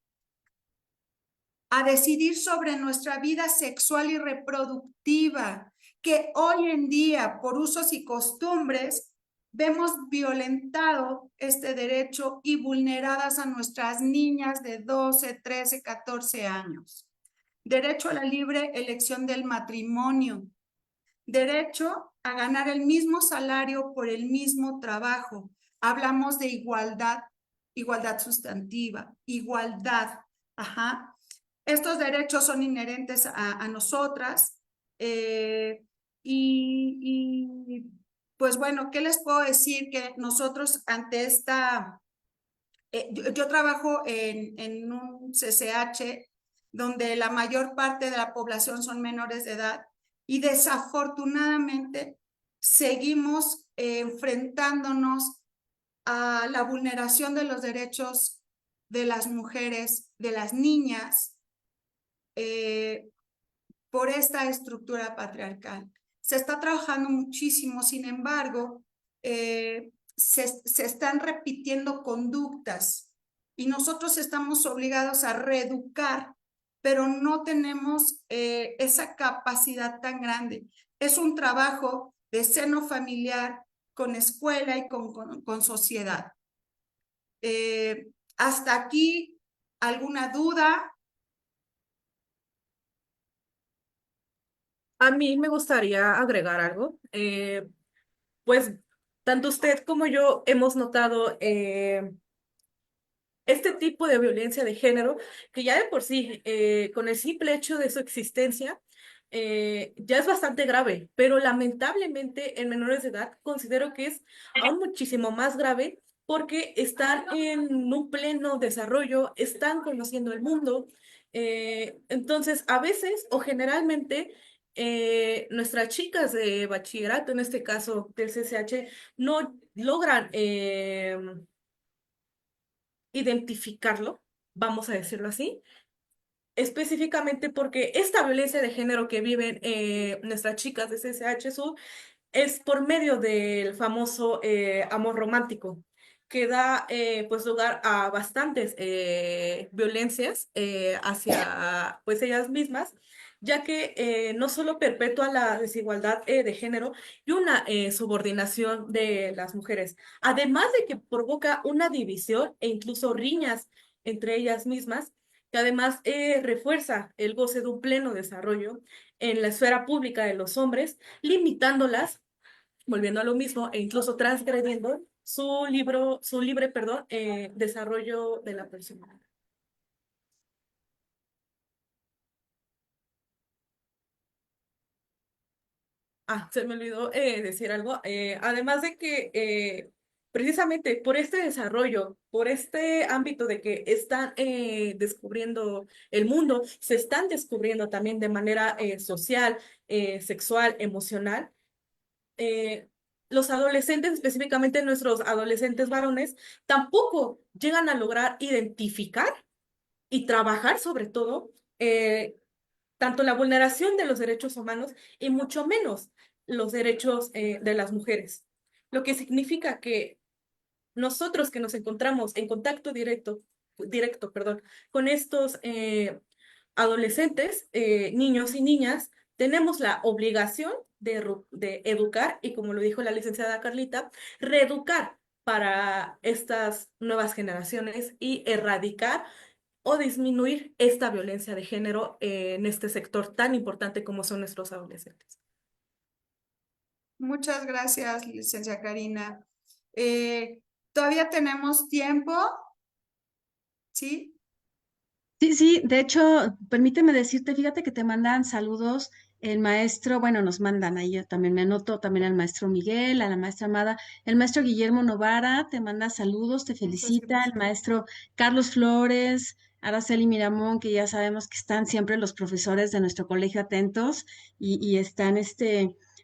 a decidir sobre nuestra vida sexual y reproductiva, que hoy en día, por usos y costumbres, vemos violentado este derecho y vulneradas a nuestras niñas de 12, 13, 14 años. Derecho a la libre elección del matrimonio. Derecho a ganar el mismo salario por el mismo trabajo. Hablamos de igualdad, igualdad sustantiva, igualdad. Ajá. Estos derechos son inherentes a nosotras pues bueno, ¿qué les puedo decir? Que nosotros ante esta, yo trabajo en un CCH donde la mayor parte de la población son menores de edad y desafortunadamente seguimos enfrentándonos a la vulneración de los derechos de las mujeres, de las niñas, por esta estructura patriarcal. Se está trabajando muchísimo, sin embargo, se están repitiendo conductas y nosotros estamos obligados a reeducar, pero no tenemos esa capacidad tan grande. Es un trabajo de seno familiar, con escuela y con sociedad. Hasta aquí, ¿alguna duda? A mí me gustaría agregar algo. Pues tanto usted como yo hemos notado este tipo de violencia de género que ya de por sí, con el simple hecho de su existencia, ya es bastante grave, pero lamentablemente en menores de edad considero que es aún muchísimo más grave porque están en un pleno desarrollo, están conociendo el mundo. Entonces, a veces o generalmente, nuestras chicas de bachillerato, en este caso del CCH, no logran identificarlo, vamos a decirlo así, específicamente porque esta violencia de género que viven nuestras chicas de CCH Sur es por medio del famoso amor romántico. que da pues lugar a bastantes violencias hacia pues ellas mismas, ya que no solo perpetúa la desigualdad de género y una subordinación de las mujeres, además de que provoca una división e incluso riñas entre ellas mismas, que además refuerza el goce de un pleno desarrollo en la esfera pública de los hombres, limitándolas, volviendo a lo mismo, e incluso transgrediendo su libre, perdón, desarrollo de la persona. Ah, se me olvidó decir algo. Además de que precisamente por este desarrollo, por este ámbito de que están descubriendo el mundo, se están descubriendo también de manera social, sexual, emocional. eh, los adolescentes, específicamente nuestros adolescentes varones, tampoco llegan a lograr identificar y trabajar sobre todo tanto la vulneración de los derechos humanos y mucho menos los derechos de las mujeres. Lo que significa que nosotros que nos encontramos en contacto directo, perdón, con estos adolescentes, niños y niñas, tenemos la obligación de educar y, como lo dijo la licenciada Carlita, reeducar para estas nuevas generaciones y erradicar o disminuir esta violencia de género en este sector tan importante como son nuestros adolescentes. Muchas gracias, licenciada Karina. ¿Todavía tenemos tiempo? ¿Sí? Sí, sí, de hecho, permíteme decirte, fíjate que te mandan saludos el maestro, bueno, nos mandan ahí, yo también me anoto, también al maestro Miguel, a la maestra Amada, el maestro Guillermo Novara te manda saludos, te Muchas felicita, el gracias. maestro Carlos Flores, Araceli Miramón, que ya sabemos que están siempre los profesores de nuestro colegio atentos y están,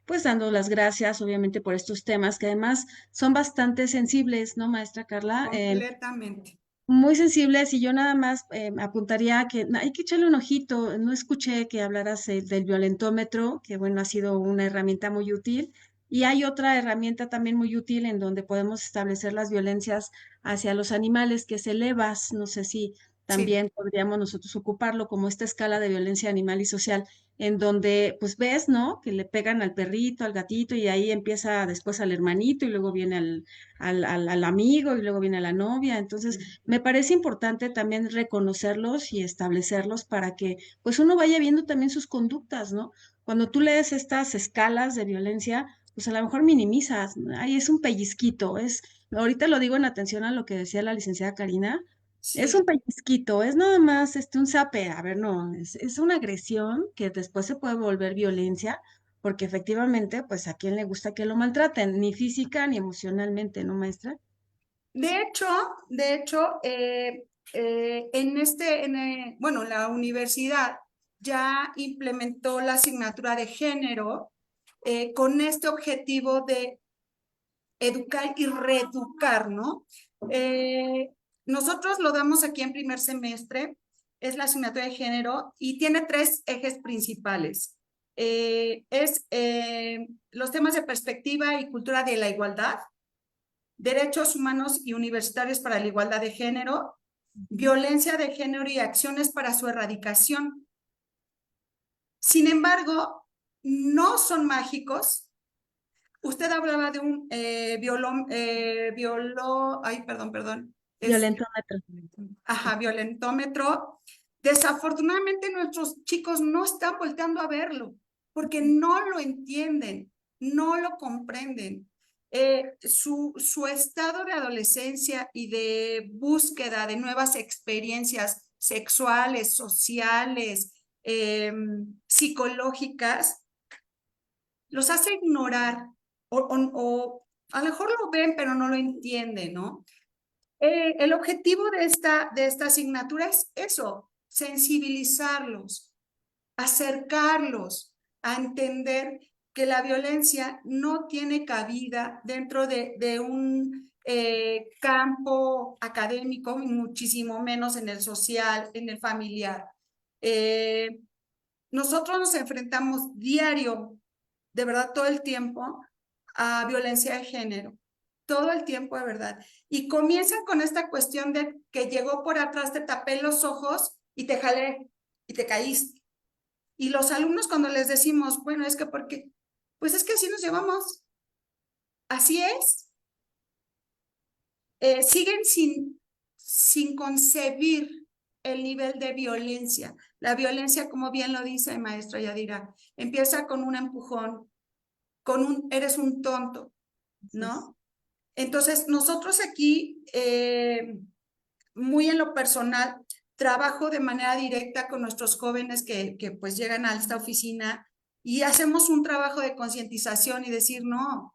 pues dando las gracias, obviamente, por estos temas que además son bastante sensibles, ¿no, maestra Carla? Completamente. Muy sensibles y yo nada más apuntaría que hay que echarle un ojito. No escuché que hablaras del violentómetro, que bueno, ha sido una herramienta muy útil. Y hay otra herramienta también muy útil en donde podemos establecer las violencias hacia los animales, que es el EVAS. No sé si Sí. también podríamos nosotros ocuparlo como esta escala de violencia animal y social, en donde pues ves, ¿no? Que le pegan al perrito, al gatito, y ahí empieza después al hermanito, y luego viene al amigo, y luego viene la novia. Entonces, me parece importante también reconocerlos y establecerlos para que pues uno vaya viendo también sus conductas, ¿no? Cuando tú lees estas escalas de violencia, pues a lo mejor minimizas, ay, es un pellizquito, ahorita lo digo en atención a lo que decía la licenciada Karina, es un Sí. pellizquito, es nada más un zape, a ver, no, es una agresión que después se puede volver violencia, porque efectivamente, pues a quién le gusta que lo maltraten, ni física ni emocionalmente, ¿no, maestra? De hecho, bueno, la universidad ya implementó la asignatura de género con este objetivo de educar y reeducar, ¿no? Nosotros lo damos aquí en primer semestre, es la asignatura de género y tiene 3 ejes principales. Los temas de perspectiva y cultura de la igualdad, derechos humanos y universitarios para la igualdad de género, violencia de género y acciones para su erradicación. Sin embargo, no son mágicos. Usted hablaba de un perdón. Violentómetro. Violentómetro. Desafortunadamente nuestros chicos no están volteando a verlo porque no lo entienden, no lo comprenden. Su estado de adolescencia y de búsqueda de nuevas experiencias sexuales, sociales, psicológicas, los hace ignorar o a lo mejor lo ven pero no lo entienden, ¿no? El objetivo de esta asignatura es eso, sensibilizarlos, acercarlos a entender que la violencia no tiene cabida dentro de un campo académico, y muchísimo menos en el social, en el familiar. Nosotros nos enfrentamos diario, de verdad todo el tiempo, a violencia de género. todo el tiempo, de verdad. Y comienzan con esta cuestión de que llegó por atrás, te tapé los ojos y te jalé y te caíste. Y los alumnos cuando les decimos, bueno, es que porque, pues es que así nos llevamos, así es. Siguen sin concebir el nivel de violencia. La violencia, como bien lo dice maestra Yadira, empieza con un empujón, con un eres un tonto, ¿no? Entonces, nosotros aquí, muy en lo personal, trabajo de manera directa con nuestros jóvenes que pues llegan a esta oficina y hacemos un trabajo de concientización y decir, no,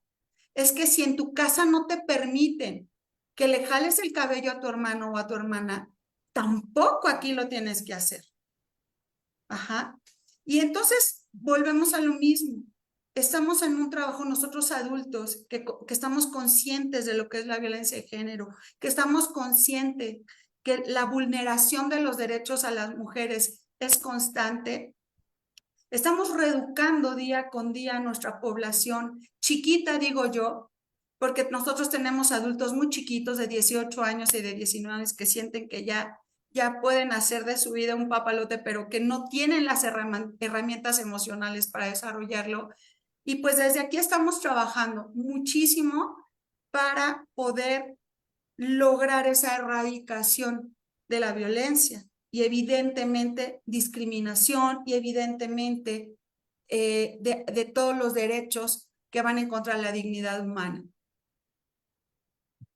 es que si en tu casa no te permiten que le jales el cabello a tu hermano o a tu hermana, tampoco aquí lo tienes que hacer. Ajá. Y entonces volvemos a lo mismo. Estamos en un trabajo nosotros adultos que estamos conscientes de lo que es la violencia de género, que estamos conscientes que la vulneración de los derechos a las mujeres es constante. Estamos reeducando día con día a nuestra población, chiquita digo yo, porque nosotros tenemos adultos muy chiquitos de 18 años y de 19 años que sienten que ya pueden hacer de su vida un papalote, pero que no tienen las herramientas emocionales para desarrollarlo. Y pues desde aquí estamos trabajando muchísimo para poder lograr esa erradicación de la violencia y evidentemente discriminación y evidentemente de todos los derechos que van en contra de la dignidad humana.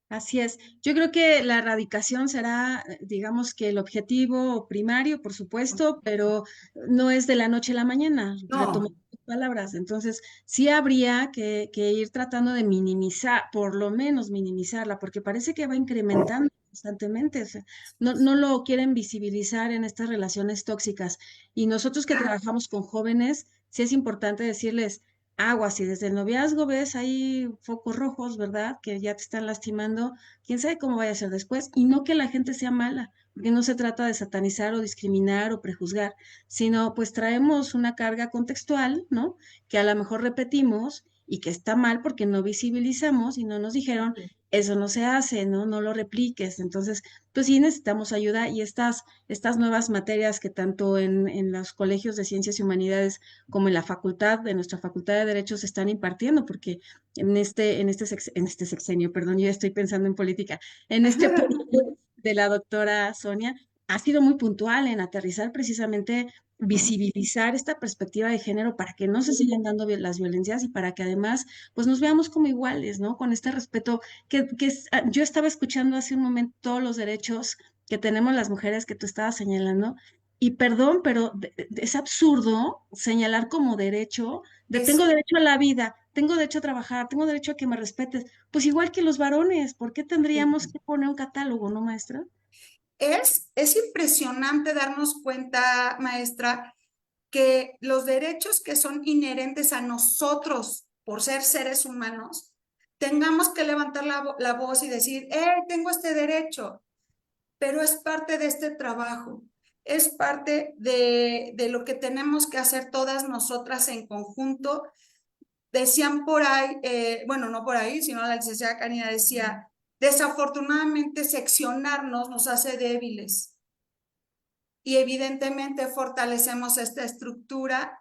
Así es. Yo creo que la erradicación será, digamos que el objetivo primario, por supuesto, pero no es de la noche a la mañana, No. retomando tus palabras. Entonces, sí habría que ir tratando de minimizar, por lo menos minimizarla, porque parece que va incrementando constantemente. O sea, no lo quieren visibilizar en estas relaciones tóxicas. Y nosotros que trabajamos con jóvenes, sí es importante decirles, aguas, si desde el noviazgo ves ahí focos rojos, ¿verdad? Que ya te están lastimando, quién sabe cómo vaya a ser después. Y no que la gente sea mala, porque no se trata de satanizar o discriminar o prejuzgar, sino pues traemos una carga contextual, ¿no? Que a lo mejor repetimos y que está mal porque no visibilizamos y no nos dijeron, eso no se hace, ¿no? No lo repliques. Entonces, pues sí necesitamos ayuda y estas nuevas materias que tanto en los colegios de ciencias y humanidades como en la facultad, de nuestra facultad de Derecho se están impartiendo, porque en este sexenio, perdón, yo ya estoy pensando en política, en este periodo de la doctora Sonia, ha sido muy puntual en aterrizar precisamente, visibilizar esta perspectiva de género para que no se sigan dando las violencias y para que además pues nos veamos como iguales, ¿no? Con este respeto yo estaba escuchando hace un momento todos los derechos que tenemos las mujeres que tú estabas señalando y perdón, pero es absurdo señalar como derecho de tengo derecho a la vida, tengo derecho a trabajar, tengo derecho a que me respetes. Pues igual que los varones, ¿por qué tendríamos que poner un catálogo, no, maestra? Es impresionante darnos cuenta, maestra, que los derechos que son inherentes a nosotros por ser seres humanos, tengamos que levantar la voz y decir, tengo este derecho, pero es parte de este trabajo, es parte de lo que tenemos que hacer todas nosotras en conjunto. Decían por ahí, bueno, no por ahí, sino la licenciada Karina decía, desafortunadamente seccionarnos nos hace débiles y evidentemente fortalecemos esta estructura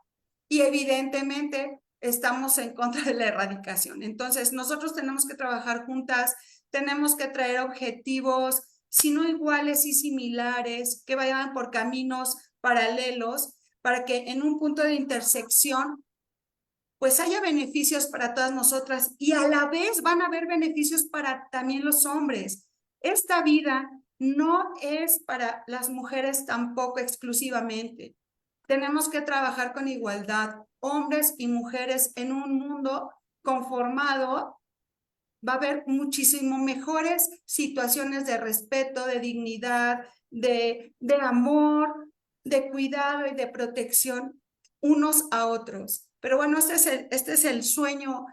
y evidentemente estamos en contra de la erradicación. Entonces, nosotros tenemos que trabajar juntas, tenemos que traer objetivos, si no iguales y similares, que vayan por caminos paralelos para que en un punto de intersección pues haya beneficios para todas nosotras y a la vez van a haber beneficios para también los hombres. Esta vida no es para las mujeres tampoco exclusivamente. Tenemos que trabajar con igualdad, hombres y mujeres en un mundo conformado. Va a haber muchísimo mejores situaciones de respeto, de dignidad, de amor, de cuidado y de protección unos a otros. Pero bueno, este es el sueño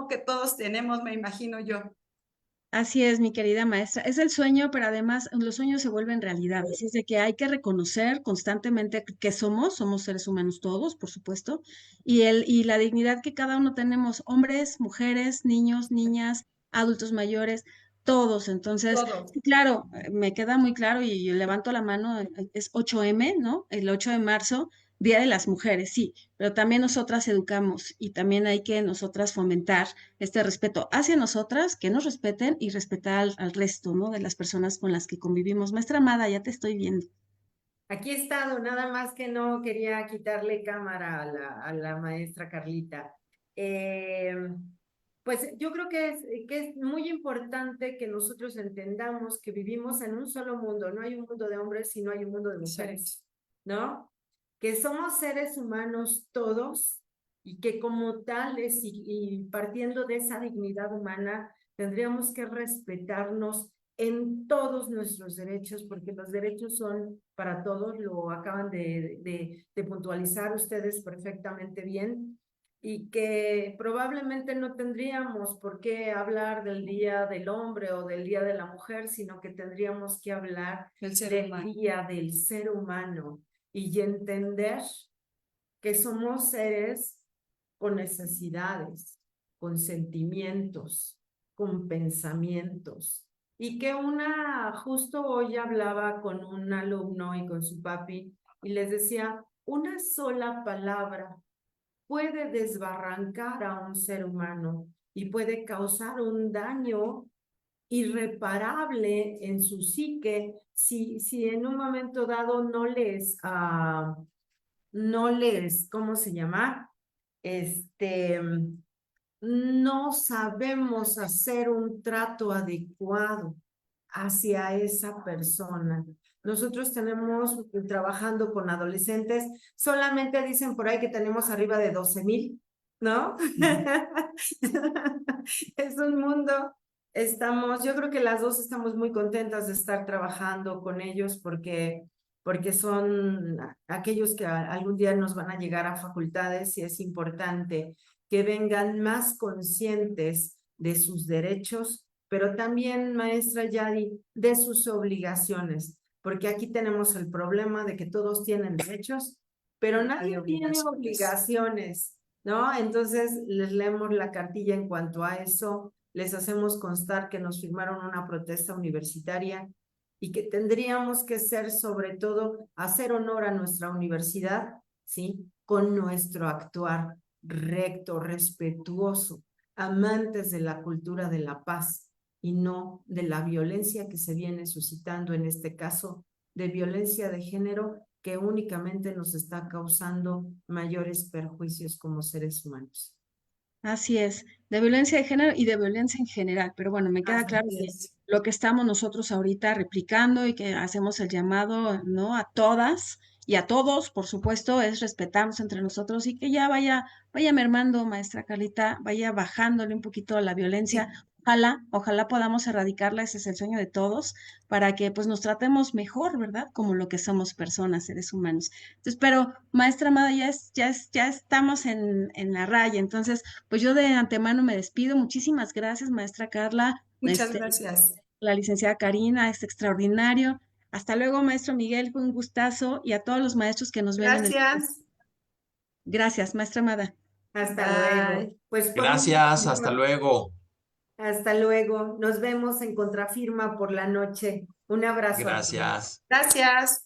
que todos tenemos, me imagino yo. Así es, mi querida maestra. Es el sueño, pero además los sueños se vuelven realidad. Así es de que hay que reconocer constantemente que somos seres humanos todos, por supuesto, y la dignidad que cada uno tenemos, hombres, mujeres, niños, niñas, adultos mayores, todos. Entonces, Todos. sí, claro, me queda muy claro y levanto la mano, es 8M, ¿no? El 8 de marzo, Día de las Mujeres, sí, pero también nosotras educamos y también hay que nosotras fomentar este respeto hacia nosotras, que nos respeten y respetar al resto, ¿no? De las personas con las que convivimos. Maestra Amada, ya te estoy viendo. Aquí he estado, nada más que no quería quitarle cámara a la maestra Carlita. Eh, pues yo creo que es muy importante que nosotros entendamos que vivimos en un solo mundo, no hay un mundo de hombres y no hay un mundo de mujeres, ¿no? Que somos seres humanos todos y que como tales y partiendo de esa dignidad humana, tendríamos que respetarnos en todos nuestros derechos, porque los derechos son para todos, lo acaban de puntualizar ustedes perfectamente bien, y que probablemente no tendríamos por qué hablar del Día del Hombre o del Día de la Mujer, sino que tendríamos que hablar El ser del humano. Día del Ser Humano y entender que somos seres con necesidades, con sentimientos, con pensamientos. Y que justo hoy hablaba con un alumno y con su papi y les decía, una sola palabra puede desbarrancar a un ser humano y puede causar un daño irreparable en su psique si en un momento dado no les, ¿cómo se llama? No sabemos hacer un trato adecuado hacia esa persona. Nosotros tenemos, trabajando con adolescentes, solamente dicen por ahí que tenemos arriba de 12,000, ¿no? Es un mundo. Yo creo que las dos estamos muy contentas de estar trabajando con ellos porque son aquellos que algún día nos van a llegar a facultades y es importante que vengan más conscientes de sus derechos, pero también, maestra Yadi, de sus obligaciones, porque aquí tenemos el problema de que todos tienen derechos, pero nadie tiene obligaciones, ¿no? Entonces les leemos la cartilla en cuanto a eso, les hacemos constar que nos firmaron una protesta universitaria y que tendríamos que ser, sobre todo, hacer honor a nuestra universidad, ¿sí? Con nuestro actuar recto, respetuoso, amantes de la cultura de la paz y no de la violencia que se viene suscitando, en este caso, de violencia de género que únicamente nos está causando mayores perjuicios como seres humanos. Así es, de violencia de género y de violencia en general, pero bueno, me queda claro Así que es. lo que estamos nosotros ahorita replicando y que hacemos el llamado, ¿no? A todas y a todos, por supuesto, es respetarnos entre nosotros y que ya vaya mermando, maestra Carlita, vaya bajándole un poquito a la violencia. Sí. Ojalá podamos erradicarla, ese es el sueño de todos, para que pues nos tratemos mejor, ¿verdad? Como lo que somos personas, seres humanos. Entonces, pero maestra Amada, ya estamos en la raya, entonces pues yo de antemano me despido. Muchísimas gracias, maestra Carla, Muchas gracias. la licenciada Karina, es extraordinario. Hasta luego, maestro Miguel, fue un gustazo y a todos los maestros que nos ven en el... Gracias. Gracias, maestra Amada. Hasta luego. Bye. Pues Gracias, hasta luego. hasta luego. Nos vemos en Contrafirma por la noche. Un abrazo a todos. Gracias. Gracias.